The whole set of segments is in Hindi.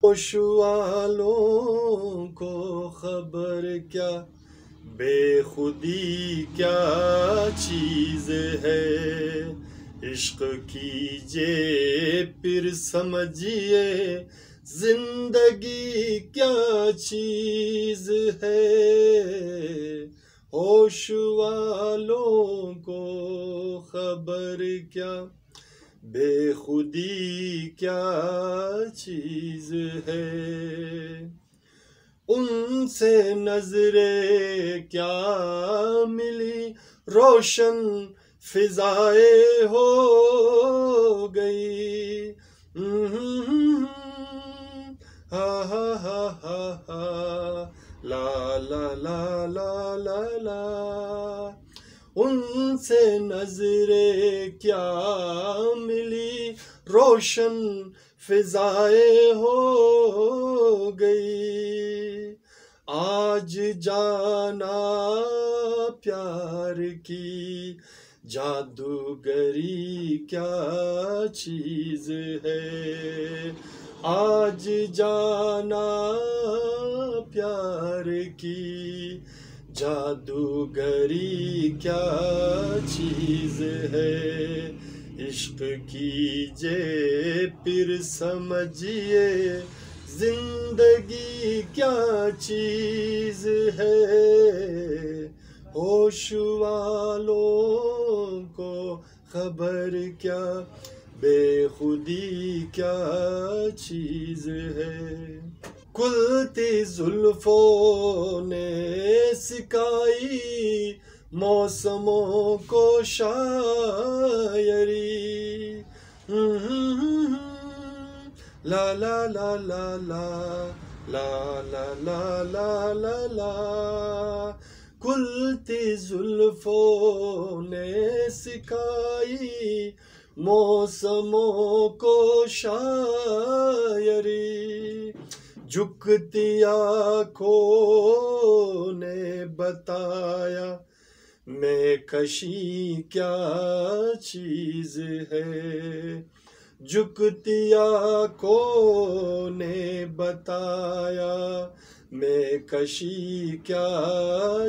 होश वालों को खबर क्या, बेखुदी क्या चीज है। इश्क कीजिए फिर समझिए, जिंदगी क्या चीज है। होश वालों को खबर क्या, बेखुदी क्या चीज है। उनसे नजरे क्या मिली, रोशन फिजाए हो गई। हा हा हा हा हा, ला ला ला ला ला ला। उनसे नजरे क्या मिली, रोशन फिजाए हो गई। आज जाना प्यार की जादूगरी क्या चीज है। आज जाना प्यार की जादूगरी क्या चीज है। इश्क कीजिए फिर समझिए, जिंदगी क्या चीज है। होश वालों को खबर क्या, बेखुदी क्या चीज है। खुलती जुल्फों ने सिखाई मौसमों को शायरी। ला ला ला ला ला ला ला ला ला ला ला। खुलती जुल्फों ने सिखाई मौसमों को शायरी। झुकती आँखों ने बताया मैं कशी क्या चीज है। झुकती आँखों ने बताया मैं कशी क्या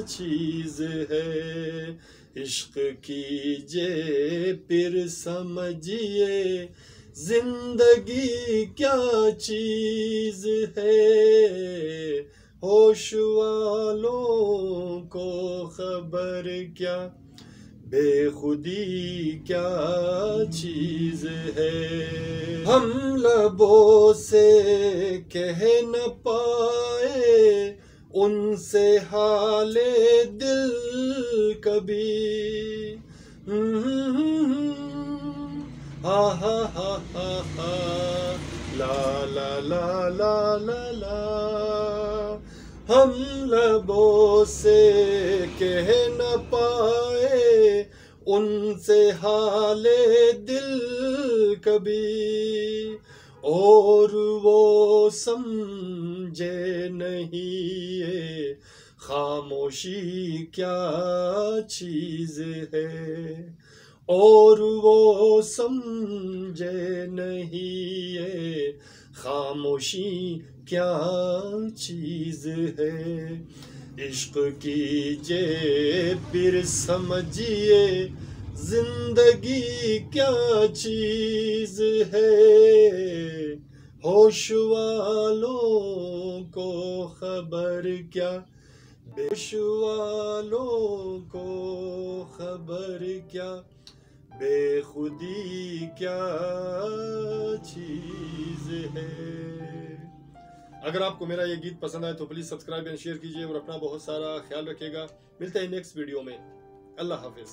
चीज है। इश्क कीजिए फिर समझिए, जिंदगी क्या चीज है। होश वालों को खबर क्या, बेखुदी क्या चीज है। हम लबों से कह न पाए उनसे हाले दिल कभी। हा हा हा हा हा, ला ला ला ला ला ला। हम लबों से कह न पाए उनसे हाले दिल कभी। और वो समझे नहीं ये खामोशी क्या चीज है। और वो समझे नहीं ये खामोशी क्या चीज है। इश्क कीजिए फिर समझिए, जिंदगी क्या चीज है। होश वालों को खबर क्या, होश वालों को खबर क्या, बेखुदी क्या चीज है। अगर आपको मेरा ये गीत पसंद आए तो प्लीज सब्सक्राइब एंड शेयर कीजिए और अपना बहुत सारा ख्याल रखिएगा। मिलते हैं नेक्स्ट वीडियो में। अल्लाह हाफिज।